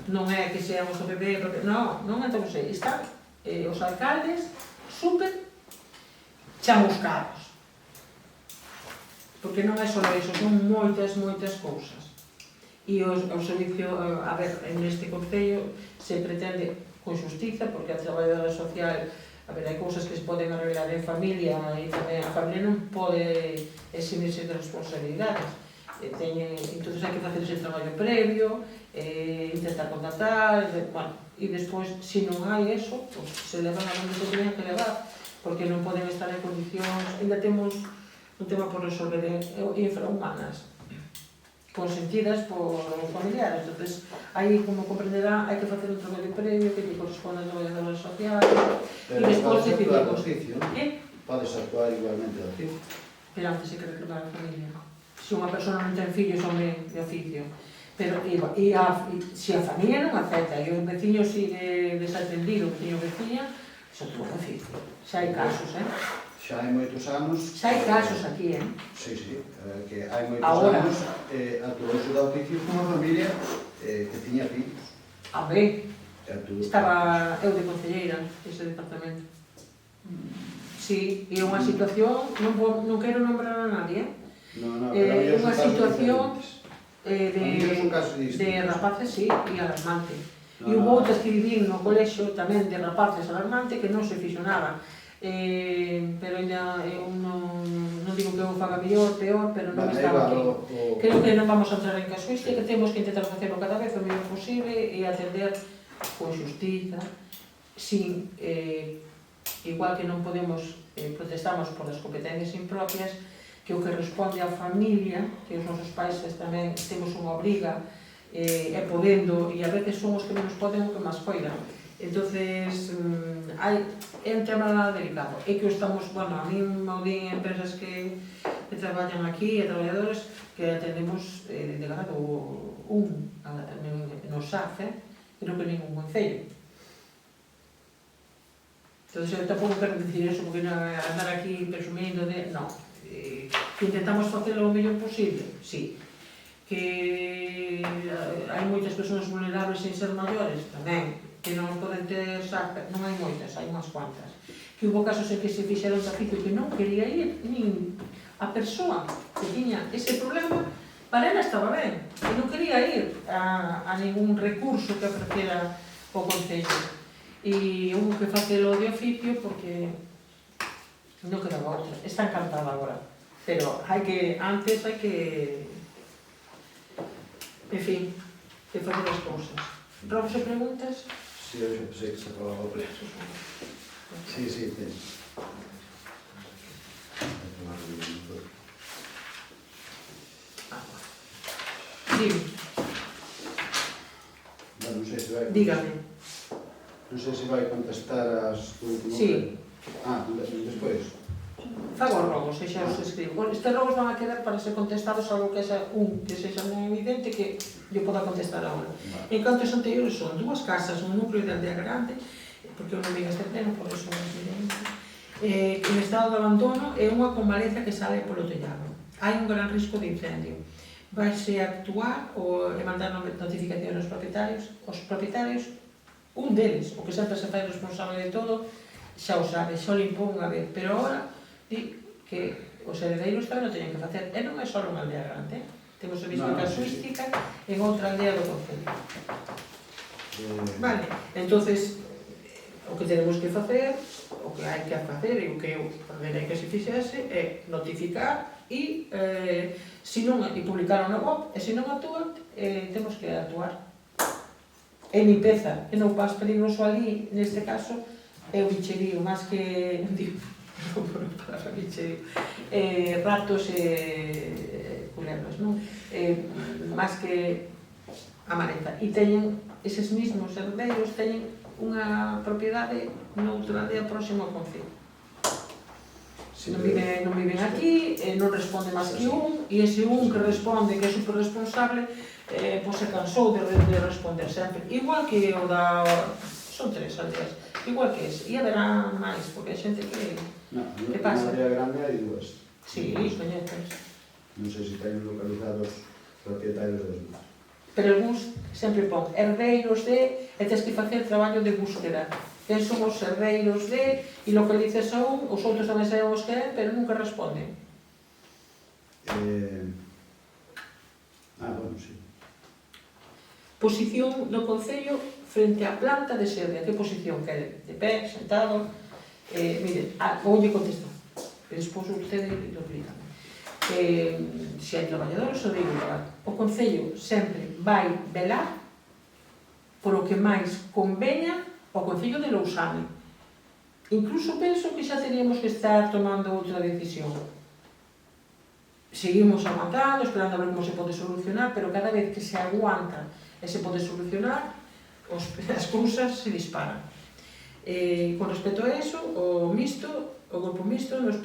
non é que seamos o PP, non é todo sei, están os alcaldes super chamuscados. Porque non é só iso, son moitas cousas. E o servicio, a ver, neste concello se pretende con xustiza, porque a traballadora social, a ver, hai cousas que se poden arreglar en familia e tamén a familia non pode eximirse de responsabilidades. Entón hai que facer ese traballo previo, intentar contactar, bueno, e despois, se non hai eso, se levan a onde se tenían que levar, porque non poden estar en condicións, ainda temos un tema por resolver infrahumanas, consentidas por os familiares. Entonces, aí, como comprenderá, hai que facer un traballo previo que lle corresponde a traballadores sociales e despois decidimos. Podes actuar igualmente de oficio. Pero antes hai que reclamar a familia. Se unha persona non ten fillos, home de oficio. Pero, se a familia non acepta e o veciño sigue desatendido, o veciño veciña, xa tuvo de oficio. Xa hai casos, Xa hai moitos anos... Xa hai casos aquí, Sí, que hai moitos anos atuouse de oficio cunha familia que tiña fillos. A ver, estaba eu de concelleira, ese departamento. Sí, e unha situación, non quero nombrar a nadie, unha situación de rapaces, sí, e alarmante. E hubo outras que vivín no colexo tamén de rapaces alarmante que non se fixo nada. Pero ainda eu non digo que eu faga mellor, peor, pero non estaba aquí. Creo que non vamos a entrar en casuística, que temos que intentar facelo cada vez o mellor posible e atender con xustiza, sin, igual que non podemos, protestamos por as competencias impropias, que o que responde á familia, que os nosos países tamén temos unha obriga, e podendo, e a veces son os que menos poden o que máis poidan. Entonces, é un tema delicado. É que estamos, bueno, a mí me din empresas que traballan aquí, e traballadores, que atendemos de grado 1 no SAF, creo que ningún concello. Entón, eu tampouco quero dicir eso, porque non andar aquí presumindo de... Non. Que intentamos facelo o mellor posible, sí. Que hai moitas persoas vulnerables sin ser maiores, tamén. Que non poden ter SAF, non hai moitas, hai unhas cuantas. Que hubo casos en que se fixeron tapico e que non quería ir, nin a persoa que tiña ese problema, para ela estaba ben, e non quería ir a ningún recurso que ofrecera o concello. E hubo que facelo de oficio porque non quedaba outra. Está encantada agora, pero antes hai que, en fin, que facer as cousas. Robos e preguntas? Sí, eu xa pensei que se falaba o preso. Sí, ten. Dime. Non sei se vai... Dígame. Non sei se vai contestar as... Sí. Despois. Fago os robos, e xa os escribo. Estes robos van a quedar para ser contestados algo que sexa moi evidente que yo poda contestar agora. En canto os anteriores son 2 casas, un núcleo de aldea grande, porque eu non vim este pleno, por eso non evidente, en estado de abandono e unha con maleza que sale polo tellado. Hai un gran risco de incendio. Vaise a actuar e mandar notificación aos propietarios. Os propietarios, un deles, o que sempre se fai responsable de todo, xa o sabe, xa o limpou unha vez, pero agora di que os heredeiros tamén o teñen que facer, e non é só unha aldea grande, temos visto casuística en outra aldea do concello. Vale, entonces, o que tenemos que facer, o que hai que facer, e o que eu ordenei que se fixese, é notificar e publicar na web, e se non actúan, temos que actuar. É limpeza, e non pas peligroso ali, neste caso, é o bicherío, máis que... ratos e culebras, non? Máis que a maleza. E teñen, eses mismos herdeiros, teñen unha propiedade noutra aldea próxima ao concello. Non viven aquí, non responde máis que un, e ese un que responde, que é super responsable, pois se cansou de responder sempre. Igual que o da... son 3 aldeas, igual que ese. E haberá máis, porque hai xente que... Que pasa? Na aldea grande hai 2. Sí, coñeces. Non sei se teñen localizados propietarios dos máis. pero algúns sempre pon herdeiros de, e tens que facer traballo de búsqueda. Quen son os herdeiros de, e localizas a un, os outros tamén saben os que é, pero nunca responden. Bueno, sí. Posición do Concello frente á planta de sede. A que posición quere? De pé, sentado? Mire, voulle contestar. Despois usted lo explica. Se hai traballadores, o digo igual. O Concello sempre vai velar por o que máis conveña ao Concello de Lousame. Incluso penso que xa teríamos que estar tomando outra decisión. Seguimos aguantando, esperando a ver como se pode solucionar, pero cada vez que se aguanta e se pode solucionar, as cousas se disparan. Con respecto a eso, o grupo mixto nos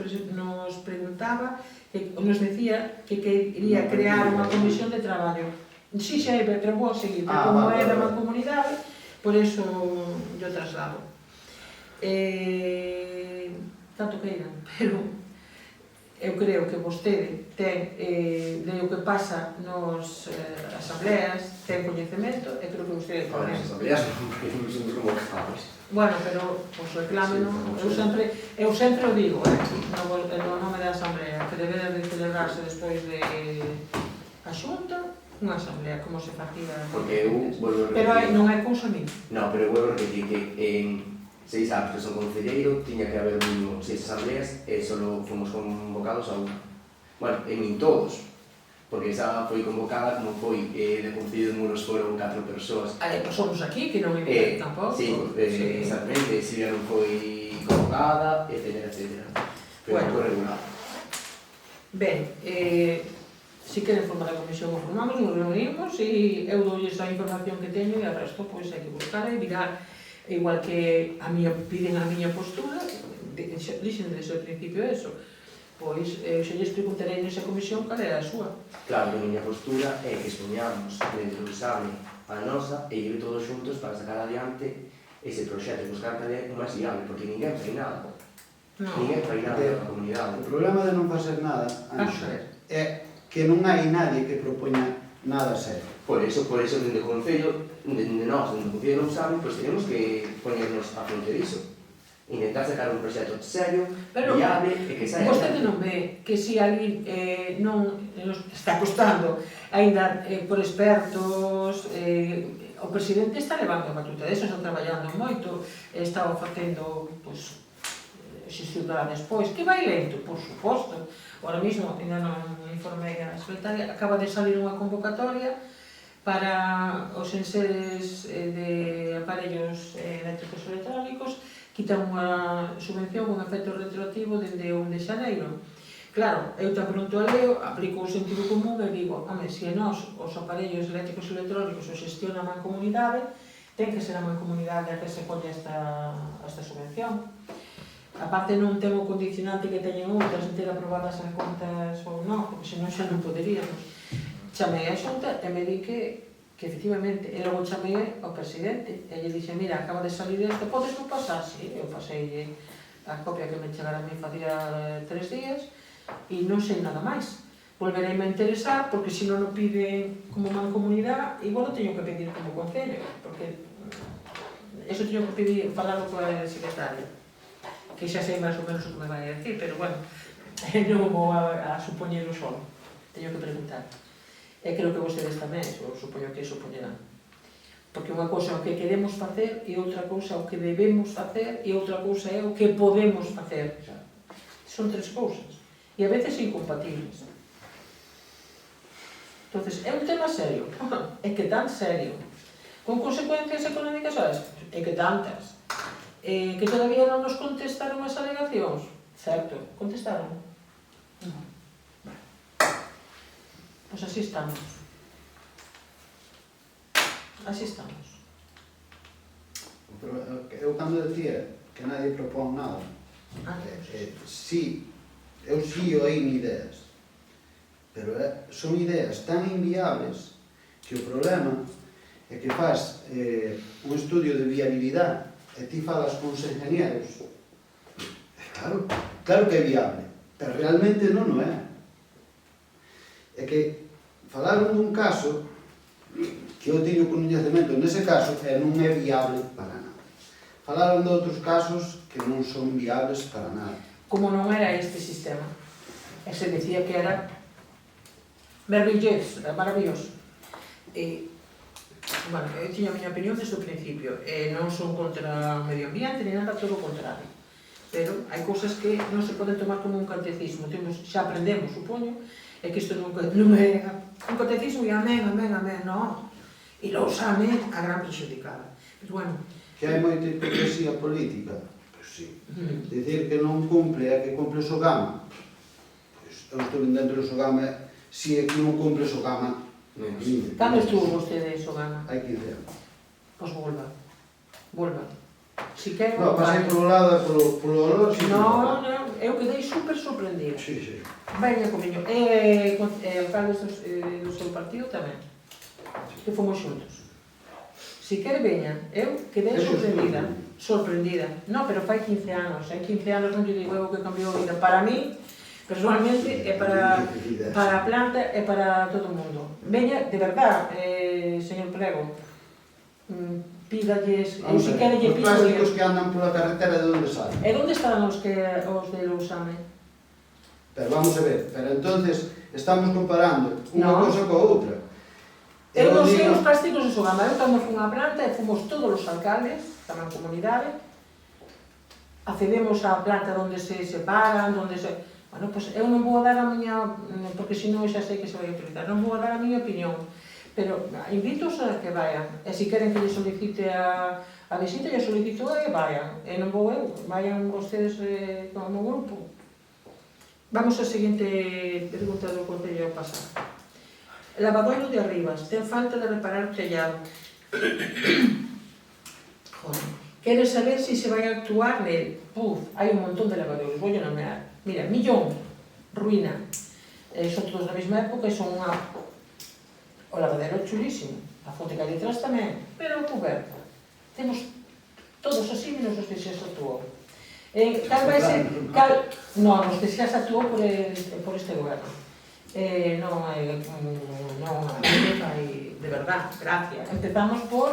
preguntaba, nos decía que quería crear unha comisión de traballo. Sí, xa, pero vou a seguir, pero como é da mancomunidade, por eso yo traslado. Tanto que irán, pero eu creo que vostede ten de o que pasa nos asambleas, ten coñecemento, e creo que vostede tamén. As asambleas non somos convocados. Bueno, pero os reclamen, eu sempre o digo, no nome da asamblea, que debera de celebrarse despois de a xunta, unha asamblea, como se facía. Porque eu volvo a repetir. Pero non hai cousa mínima. Non, pero eu volvo a repetir que en 6 anos que son concelleiro, tiña que haber mínimo 6 asambleas e só fomos convocados a unha. Bueno, e nin todos, porque esa foi convocada como foi de Concello de Muros foron 4 persoas. Nós somos aquí, que non é tampouco. Sí, exactamente, Silvia non foi convocada, etc. Pero foi regular. Ben, si queren formar a comisión o formamos, nos reunimos e eu doulles a información que teño e a resto pois hai que buscar e mirar. Igual que piden a miña postura, dixen desde o principio eso, pois xa lles preguntarei nesa comisión cal é a súa. Claro, que a miña postura é que expoñamos dentro do exame a nosa e ir todos xuntos para sacar adiante ese proxecto e buscar cal é o máis viable, porque ninguén fai nada. Ninguén fai nada da comunidade. O problema de non facer nada, é que non hai nadie que propoña nada serio. Por eso, dende o Concello, dende nós, dende o Concello non saben, pois tenemos que poñernos a fronte diso. Intentar sacar un proxecto serio, viable e que saia. Vostede non ve que se alguén non está costando ainda por expertos, o presidente está levando a batuta deso, está traballando moito, está facendo xestionar despois, que vai lento, por suposto. Ahora mismo, ainda non informei a secretaria, acaba de salir unha convocatoria para os enseres de aparellos eléctricos e electrónicos, quitan unha subvención con efecto retroactivo dende 1 de xaneiro. Claro, eu tan pronto a leo, aplico o sentido común e digo, se nós os aparellos eléctricos e electrónicos os xestiona a mancomunidade, ten que ser a mancomunidade a que se colle esta subvención. A parte non ten o condicionante que teñen outras de ter aprobadas as contas ou non, porque senón xa non poderíamos. Chamei a xunta e me di que efectivamente, e logo chamei ao presidente e lle dixe, mira, acaba de salir isto, podes non pasar? Si, eu pasei a copia que me chegara a mí facía 3 días e non sei nada máis. Volvereime a interesar, porque se non o piden como mancomunidade, igual o teño que pedir como concello, porque eso teño que pedir, falarlo coa secretaria, que xa sei máis ou menos o que me vai a decir, pero bueno, non vou a supoñelo solo, teño que preguntar. E creo que vostedes tamén, supoño que supoñerán. Porque unha cousa é o que queremos facer e outra cousa é o que debemos facer e outra cousa é o que podemos facer. Son 3 cousas. E a veces incompatibles. Entonces, é un tema serio. É que tan serio. Con consecuencias económicas, é que tantas. Que todavía non nos contestaron as alegacións. Certo, contestaron. Non. Pois así estamos. Así estamos. Pero eu cando decía que nadie propón nada, sí, eu sí oín ideas, pero son ideas tan inviables que o problema é que faz un estudio de viabilidade e ti falas con os ingenieros. Claro que é viable, pero realmente non o é. É que falaron dun caso que eu teño coñecemento nese caso non é viable para nada. Falaron de outros casos que non son viables para nada. Como non era este sistema. E se decía que era maravilloso, Bueno, eu tiña a miña opinión desde o principio. Non son contra o medio ambiente, ni nada, todo o contrario. Pero hai cousas que non se poden tomar como un catecismo. Xa aprendemos, supoño, é que isto non é un catecismo e amén, non. E lo usame a gran prejudicada. Pero bueno... Que hai moita hipocresía política? Pois sí. Dicir que non cumple é que cumple o Sogama. Pois eu estou dentro do Sogama, si é que non cumple o Sogama. Cando estuvo vostede en Sogama? Hai 15 anos. Pois volva. Si quero... Non, pasei polo lado e polo olor, si. Non, eu quedei super sorprendida. Sí. Veña comiño. E alcaldes do seu partido tamén. Que fomos xuntos. Si quere veña, eu quedei sorprendida. Non, pero fai 15 anos. Hai 15 anos non lle digo eu que cambiou a vida. Para mí, personalmente, é para a planta e para todo o mundo. Veña, de verdad, señor Prego, pídalles, eu si quere lle pido... Os plásticos que andan pola carretera, de onde salen? E onde están os de Lousame? Pero vamos a ver, pero entonces estamos comparando unha cosa coa outra. Eu non sei os plásticos de Sogama. Eu cando fui unha planta e fomos todos os alcaldes da mancomunidade, accedemos á planta onde se separan, onde se... Bueno, pois eu non vou dar a miña... porque senón xa sei que se vai utilizar. Non vou dar a miña opinión. Pero invitos a que vayan. E se queren que lle solicite a visita, lle solicito e vayan. E non vou eu. Vayan vostedes como grupo. Vamos á seguinte pregunta do Concello a pasar. Lavadoiro de Arribas. Ten falta de reparar o tellado. Quere saber se se vai actuar nel. Hai un montón de lavadoiros. Vou nomear. Mira, Millón, Ruína. Son todos da mesma época e son unha... O lavadero é chulísimo, a fonte que hai detrás tamén, pero coberta. Temos todos así, menos os que xa se actuou. Cal vai ser... Non, os que xa se actuou por este goberno. Non hai... De verdad, gracias. Empezamos por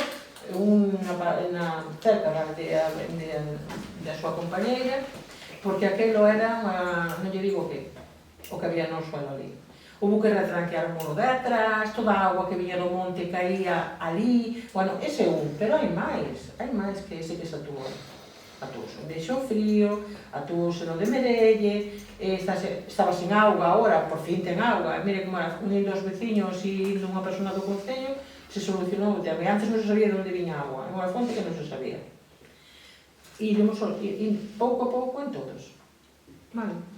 unha cerca da súa compañeira, porque aquelo era, non lle digo o que había no suelo ali. Houve que retranquear o muro de atrás, toda a agua que viña do monte caía ali. Bueno, ese é un, pero hai máis que ese que se atuou. Atuouse en Deixo Frío, atuouse no de Merelle, estaba sin auga agora, por fin ten auga. Mire como unindo os veciños e indo unha persona do Concello, se solucionou o tema. Antes non se sabía de onde viña agua, é unha fonte que non se sabía. E pouco a pouco en todos. Vale.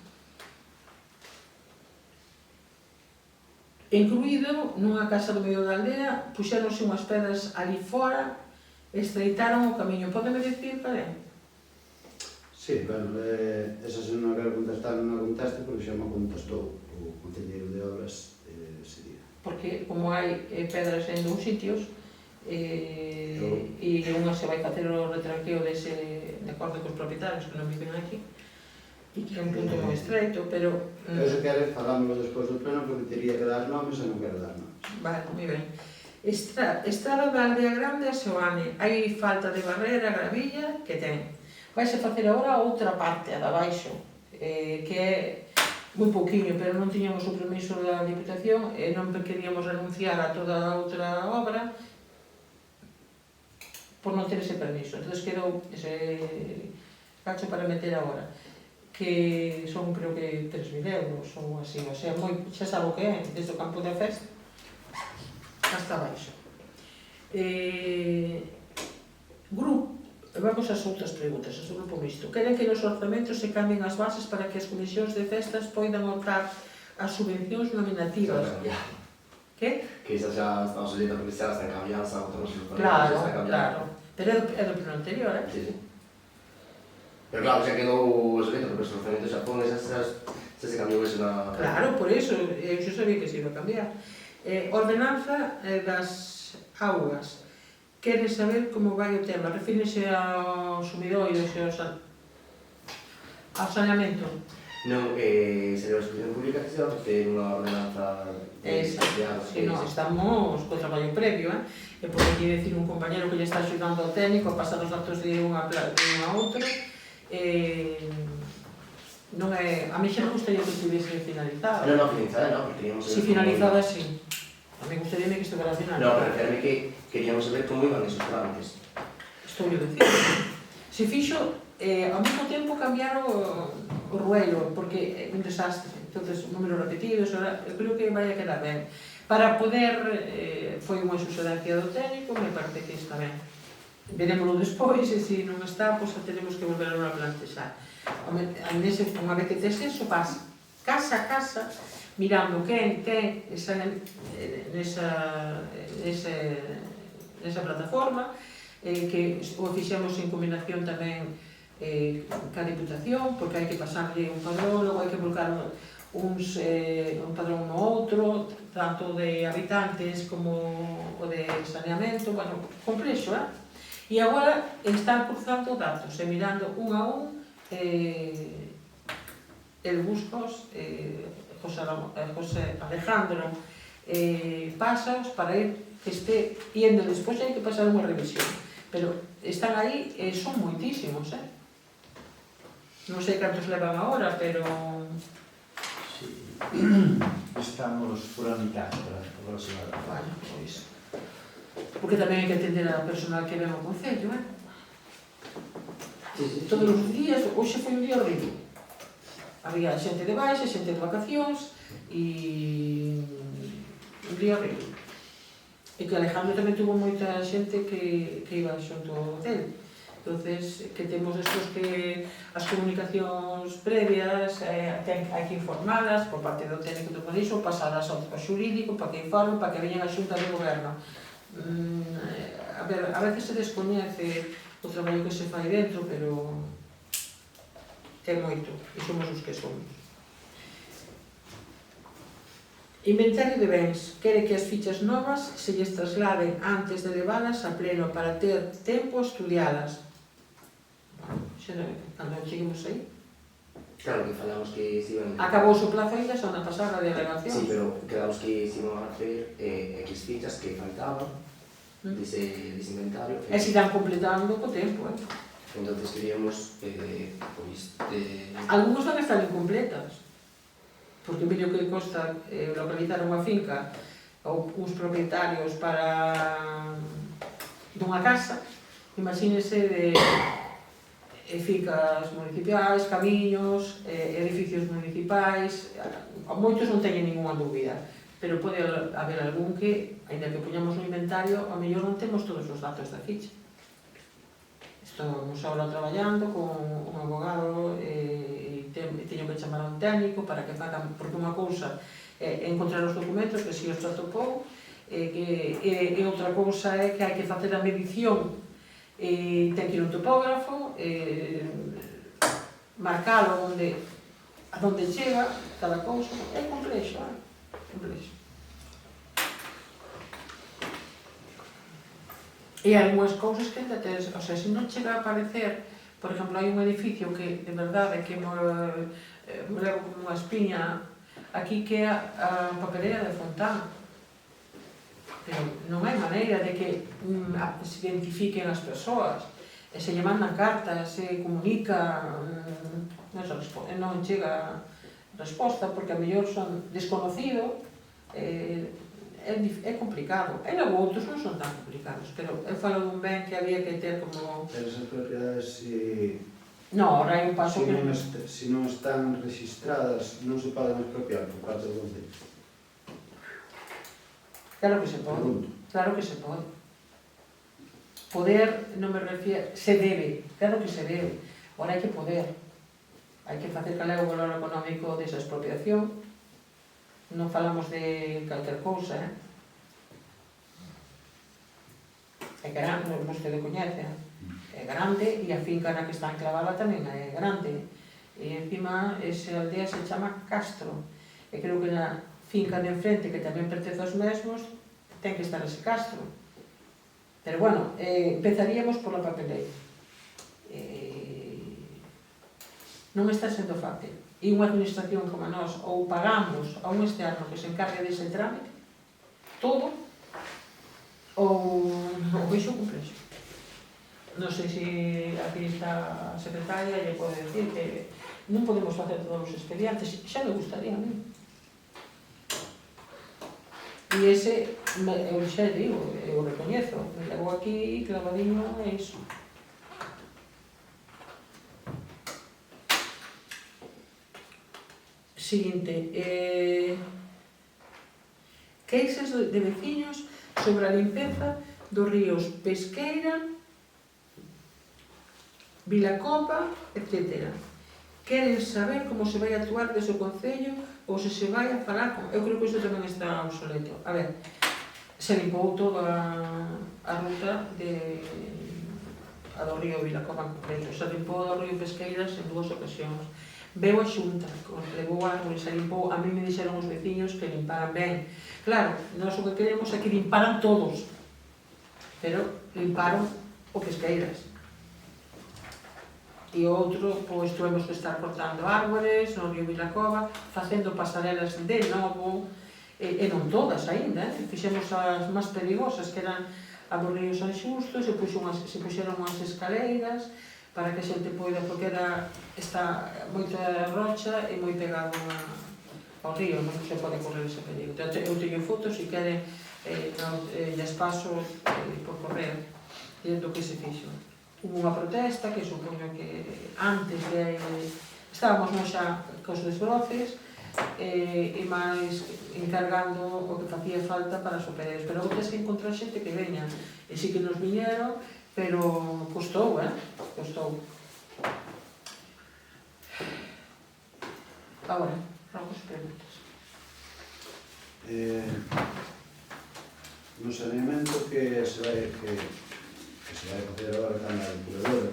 Incluído nunha casa do medio da aldea, puxéronse unhas pedras ali fora, estreitaron o camiño. Pódeme dicir cal é? Sí, bueno, esa se non quero contestar, non a contaste, porque xa me contestou o concelleiro de obras ese día. Porque como hai pedras en dous sitios, e unha se vai facer o retranqueo de acordo cos propietarios que non viven aquí, e que é un punto moi estreito, pero... Eu se queres falámoslo despois do pleno, porque teria que dar nomes e non quero dar nomes. Vale, moi ben. Estrada da Aldea Grande a Seoane. Hai falta de barrera, gravilla, que ten. Vaise facer agora outra parte, a da baixo, que é moi pouquiño, pero non tiñamos o permiso da Diputación e non queríamos renunciar a toda a outra obra por non ter ese permiso. Entón quedou ese cacho para meter agora, que son, creo que, 3.000 euros ou así, o sea, xa sabe o que é, desde o campo de festa hasta baixo. Vamos ás outras preguntas, ao grupo mixto. Queren que nos orzamentos se cambien as bases para que as comisións de festas poidan optar as subvencións nominativas. Que? Que xa está obsoleta porque xa está cambiadas a outros. Claro. Pero é do pleno anterior, eh? Sí. Pero claro, xa quedou obsoleta porque os orzamentos xa foron, xa se cambiou eso na... Claro, por iso, eu xa sabía que se iba a cambiar. Ordenanza das augas. Quere saber como vai o tema. Refírese ao sumidoiros e ao saneamento. Non, sería a exposición pública que se va a ter unha ordenanza de augas. Si non, estamos co traballo previo, e por aquí decir un compañero que lle está axudando ao técnico a pasar os datos de unha a outra, non é... A mí xa me gustaría que estivese finalizada. Non, finalizada non, porque teníamos... Si finalizada, sí. A mí gustaría que estivera finalizada. Non, pero referme que queríamos saber como iban esos trámites. Estou yo dicindo. Se fixo, ao mesmo tempo cambiaron o ruelo, porque é un desastre. Entonces, números repetidos, eu creo que vai a quedar ben. Para poder, foi unha sucedencia do técnico, me parece que está ben. Verémoslo despois, e se non está, pois tenemos que volver a plantexar. Unha vez que tes eso, vas casa a casa, mirando quen ten nesa plataforma, que o fixemos en combinación tamén ca Diputación, porque hai que pasarlle un padrón, logo hai que volcar un padrón no outro, tanto de habitantes como o de saneamento, bueno, complexo, E agora están cruzando datos, e mirando un a un, el Buscos, José Alejandro, pasaos para ir que este indo despois hai que pasar unha revisión. Pero están aí e son moitísimos, Non sei cantos levan agora, pero... Sí. Estamos por a mitad, aproximadamente. Bueno, pois... Porque tamén hai que atender a personal que ven ao Concello, Todos os días, hoxe foi un día horrible. Había xente de baixa, xente de vacacións, e... un día horrible. E que Alejandro tamén tuvo moita xente que iba xunto ao hotel. Entonces, que temos despois que as comunicacións previas hai que informalas por parte do técnico do urbanismo, pasadas ao xurídico para que informen, para que veñan a xunta de goberno. A ver, a veces se descoñece o traballo que se fai dentro, pero é moito, e somos os que somos. Inventario de bens. Quere que as fichas novas se lles trasladen antes de levalas a pleno para ter tempo a estudialas. Cando cheguemos aí. Claro, que falamos que se iban... Acabou o plazo ainda, xa na pasada de alegación. Sí, pero quedamos que se iban a hacer X fichas que faltaban dese inventario. E se irán completando co tempo, Entonces queríamos, pois... Algúns van a estar incompletas, porque mire o que costa localizar unha finca ou uns propietarios para dunha casa, imagínese de fincas municipais, camiños, edificios municipais, moitos non teñen ninguna dúbida, pero pode haber algún que, ainda que poñamos no inventario, a mellor non temos todos os datos da ficha. Estamos agora traballando con un abogado e teño que chamar a un técnico para que fagan, porque unha cousa é encontrar os documentos, que si os atopou, e outra cousa é que hai que facer a medición, e ten que ir un topógrafo, marcalo a donde chega cada cousa. É complexo, complexo. E hai algunhas cousas que ainda tens, o sea, se non chega a aparecer, por exemplo, hai un edificio que, de verdade, que me levo como unha espiña aquí, que é a papeleira de Fontán. Pero non hai maneira de que se identifiquen as persoas, e se lle mandan cartas, se comunica, non chega resposta, porque a mellor son desconocido, é complicado. E logo outros non son tan complicados, pero eu falo dun ben que había que ter como... Pero esas propiedades, No, ahora hai un paso que... Se non están registradas, non se poden expropiar por parte do Concello. Claro que se pode, claro que se pode. Poder, non me refiero, se debe, claro que se debe. Ahora hai que poder. Hai que facer cal é o valor económico desa expropiación. Non falamos de calquer cousa, É grande, vostede coñece, é grande, e a finca na que está enclavada tamén é grande. E encima, esa aldea se chama Castro. E creo que na finca de enfrente, que tamén pertence aos mesmos, ten que estar ese Castro. Pero bueno, empezaríamos pola papeleira. Non está sendo fácil. e unha administración como nós, ou pagamos a un externo que se encargue dese trámite, todo, ou vexo complexo. Non sei se aquí está a secretaria e lle pode decir que non podemos facer todos os expedientes, xa me gustaría a mí. E ese, eu xa digo, eu recoñezo, me levou aquí clavadinho a iso. Seguinte, queixas de veciños sobre a limpeza dos ríos Pesqueira, Vilacopa, etc. Queren saber como se vai actuar desde o Concello ou se vai a falar con... Eu creo que iso tamén está obsoleto. A ver, se limpou toda a ruta a do río Vilacopa en concreto. Se limpou do río Pesqueiras en 2 ocasións. Veu a xunta, levou árboles, se limpou. A mí me dixeron os veciños que limparan ben. Claro, nós o que queremos é que limparan todos, pero limparon o Pesqueiras. E outro, pois, tuvemos que estar cortando árboles no río Vilacopa, facendo pasarelas de novo, e non todas aínda, fixemos as máis perigosas, que eran a do río San Xusto, se puxeron unhas escaleiras, para que a xente poida, porque está moita rocha e moi pegado ao río, non se pode correr ese peligro. Eu teño fotos, se queren, lles paso por correr, do que se fixo. Hubo unha protesta que supoño que antes de... Estábamos non xa cos desbroces e máis encargando o que facía falta para os operarios. Pero outras que encontrar xente que veña. E sí que nos viñeron, pero costou, costou. Agora, algo se preguntas. No saneamento que se vai facer agora con a depuradora,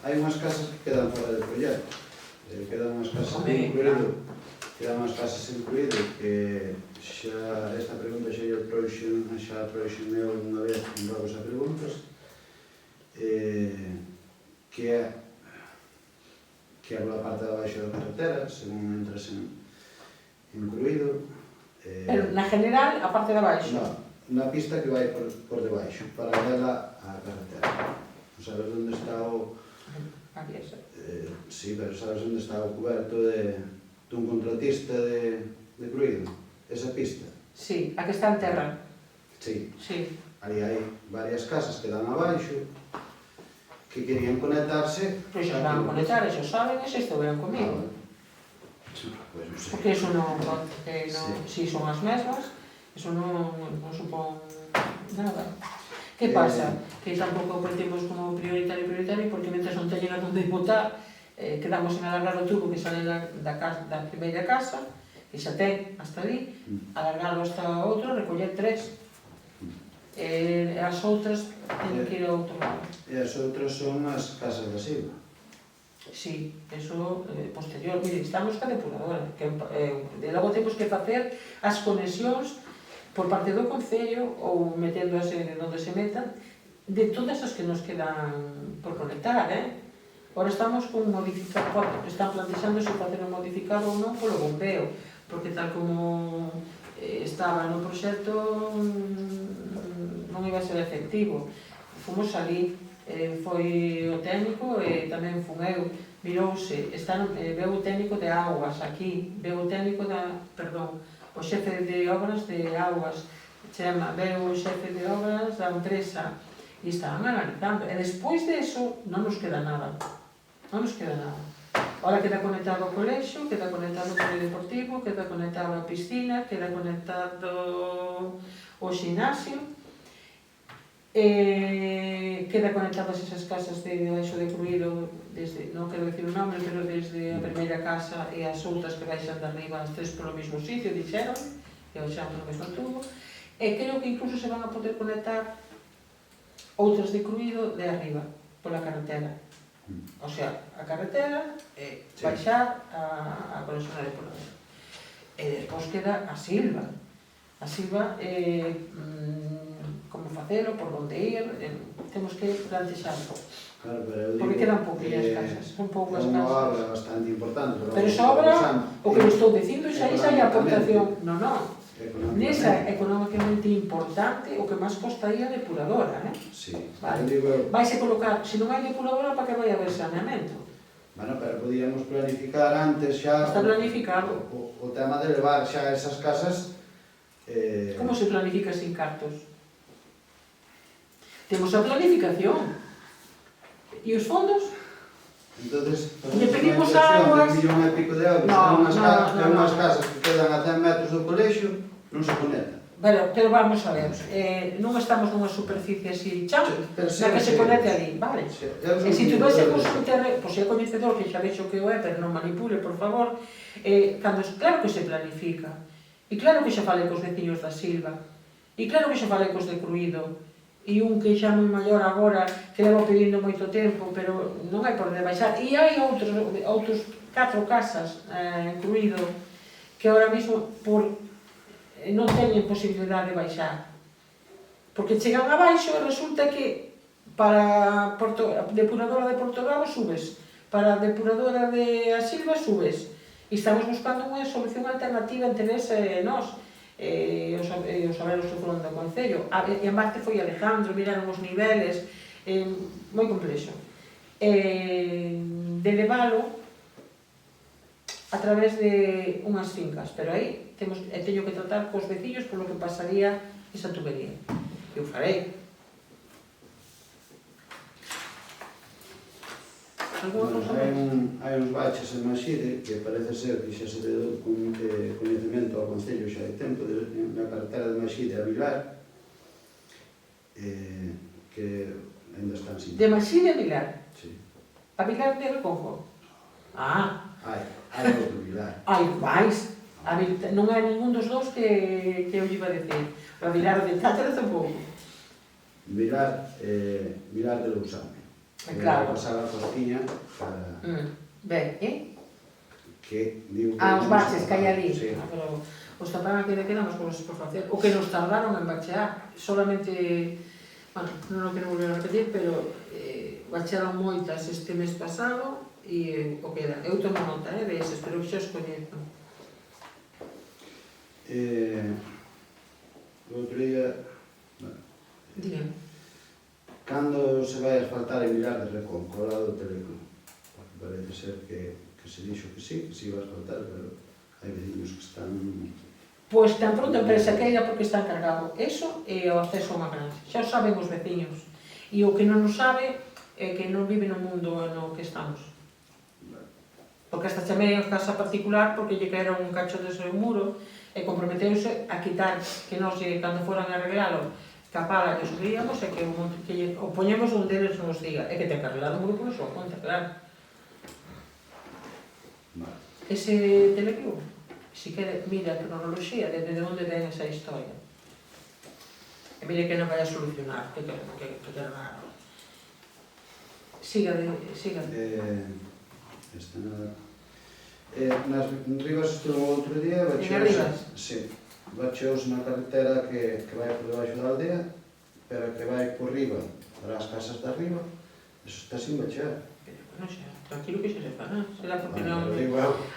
hai unhas casas que quedan fora do proxecto, quedan unhas casas incluído, que xa esta pregunta xa trouxen eu unha vez en novas a preguntas, que é a parte de abaixo da carretera, según entras incluído. Pero na general, a parte de abaixo? Non, na pista que vai por debaixo, paralela á carretera. Non sabes onde está o... Sí, pero sabes onde está o cuberto dun contratista de Cruído? Esa pista? Sí, a que está en terra. Sí. Sí. Ali hai varias casas que dan abaixo que querían conectarse... Pois xa van a conectar, eso saben, e xa estuveron comigo. Pois non sei. Porque eso non... Si son as mesmas, eso non supón nada. Que pasa? Que tampouco partimos como prioritario, porque mentre non teñen a donde botar, quedamos en alargar o tubo que sale da primeira casa, que xa ten hasta ali, alargarlo hasta outro, recoller 3. As outras teñen que ir a outro lado. E as outras son as casas da Silva. Sí, eso posterior. Mire, estamos ca depuradora, que logo temos que facer as conexións por parte do Concello ou meténdoase onde se metan de todas as que nos quedan por conectar, Ora estamos con un modificado, están plantexándose facer un modificado ou non polo bombeo, porque tal como estaba no proxecto non iba a ser efectivo. Fomos ali, foi o técnico e tamén fun eu, virouse, veu o técnico de augas aquí, veu o técnico o xefe de obras de augas, chama, veu o xefe de obras da empresa e estaban analizando. E despois de eso non nos queda nada. Non nos queda nada. Ahora queda conectado ao colexio, queda conectado ao polideportivo, queda conectado á piscina, queda conectado ao xinasio, queda conectadas esas casas de baixo de Cruído, non quero dicir o nome, pero desde a primeira casa e as outras que baixan de arriba, as 3 polo mesmo sitio, dixeron, e baixamos no mesmo tubo, e creo que incluso se van a poder conectar outras de Cruído de arriba, pola carretera. O sea, a carretera e baixar a conexión de depuradora. E despois queda a Silva. A Silva, como facelo, por onde ir, temos que plantexarlo. Claro, pero eu digo... Porque quedan pouquinhas casas, son poucas É unha casas. obra bastante importante. Pero esa obra, o que estou dicindo, xa é a aportación. Non, nesa económicamente importante, o que máis costaría a depuradora, Sí. Vale. Digo, Vaise colocar, se non hai depuradora, para que vai haber saneamento? bueno, pero podíamos planificar antes xa... Está planificado. O tema de levar xa esas casas... Como se planifica sin cartos? Temos a planificación. E os fondos? Entonces, Le pedimos a aguas... de 1,000 e pico de euros, No, unhas casas que quedan a 100 metros do colexio, non se conecta. Pero vamos a ver, non estamos nunha superficie así, chao, Pero na que se conecte ali, vale? E se tuvésemos un terreno, pois é coñecedor que xa vexo que o é, pero non manipule, por favor, claro que se planifica, e claro que xa falei cos veciños da Silva, e claro que xa falei cos de Cruído, e un que xa moi maior agora, que levo pedindo moito tempo, pero non hai por onde baixar. E hai outros 4 casas en Cruído que ahora mesmo non teñen posibilidade de baixar. Porque chegan abaixo e resulta que para a depuradora de Porto Bravo subes, para a depuradora de A Silva subes. E estamos buscando unha solución alternativa entre nós. E os obreros que foron do Concello, e en parte foi Alejandro, miraron os niveles, moi complexo. De levalo a través de unhas fincas, pero aí teño que tratar cos veciños polo que pasaría esa tubería. Eu farei. Hai uns baches en Maxide que parece ser que xa se deu coñecemento ao Concello xa hai tempo na carretera de Maxide a Vilar que ainda están sin... De Maxide a Vilar? Sí. A Vilar de Reconco? Hai outro Vilar. Hai máis. Non hai ningún dos dous que eu iba a decir. A Vilar de Tátara tampouco. Vilar de Lousame. Claro. Pasar a Costiña para... Ben, Que digo que... os baches que hai ali. Sí. Pero os tapaban que quedamos con os por facer. O que nos tardaron en bachear. Solamente, bueno, non o quero volver a repetir, pero bachearon moitas este mes pasado e o que era. Eu tomo nota de eses, pero xa os coñezo. O outro día... Dígame. Cando se vai asfaltar en Vilar de Reconco, ao lado do Teleclub? Porque parece ser que se dixo que sí iba a asfaltar, pero hai veciños que están... Pois tan pronto a empresa queira porque está encargado eso e o acceso a unha granxa. Xa o saben os veciños. E o que non o sabe é que non vive no mundo no que estamos. Porque hasta chamei a casa particular porque lle caera un cacho de seu muro e comprometeuse a quitar que nós, cando foran a arreglalo, capara que subíamos e que o poñemos un deles nos diga e que ten que arreglar o muro por a súa conta, claro. Ese Teleclub, si quere, mira a cronoloxía desde onde ven esa historia. E mire que non vai a solucionar, que raro. Siga. Esta nada. Nas Rivas estuvo outro día, sí, bacheouse na carretera que vai por debaixo da aldea, pero que vai por riba para as casas de arriba, eso está sin bachear. Pero, bueno, xa, tranquilo que xa se fará, será porque non...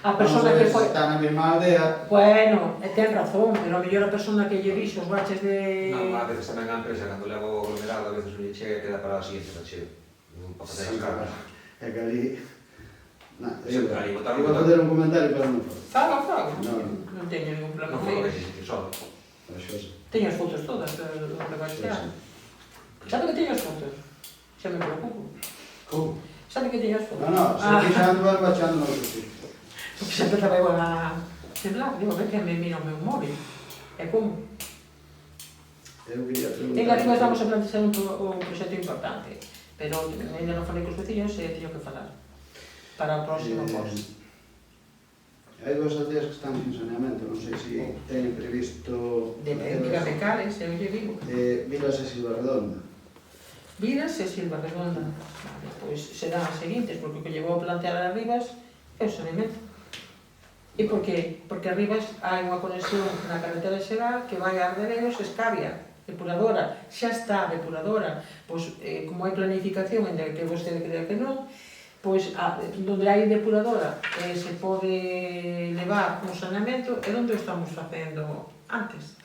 A persona que foi... Está na mesma aldea... Bueno, ten razón, pero a mellor a persona que lle dixo os baches de... Non, a veces tamén a empresa, cando levo o aglomerado, a veces non lle chega e queda para o siguiente bacheo. Para facer as cargas. É que ali... Iba a fazer un comentario, pero non Faga. Non teño ningún problema. Non foi o que se solo. Teño as fotos todas do que bachear. Sabe que teño as fotos? Xa me preocupo. Como? Sabe que teño as fotos? Non, se aquí xa ando bachando no outro sitio. Porque xa empezaba igual a temblar. Digo, que me mira o meu móvil. E como? Eu quería preguntar... En arriba estamos a plantexar un proxecto importante, pero ainda non falei cos veciños e teño que falar para o próximo post. Hai dúas aldeas que están sin saneamento, non sei se teñen previsto... Dígame cales, eu lle digo. Vilas e Silva Redonda. Vidas e Silva Redonda. Vale, pois serán as seguintes, porque o que llevou a plantear a Rivas é o saneamento. E por qué? Porque a Rivas hai unha conexión na carretera xeral que vai a Ardereiros e Escavia. depuradora, xa está a depuradora, pois, como hai planificación en que vostede crea que non, pois, donde hai depuradora se pode levar un saneamento, é onde o estamos facendo antes.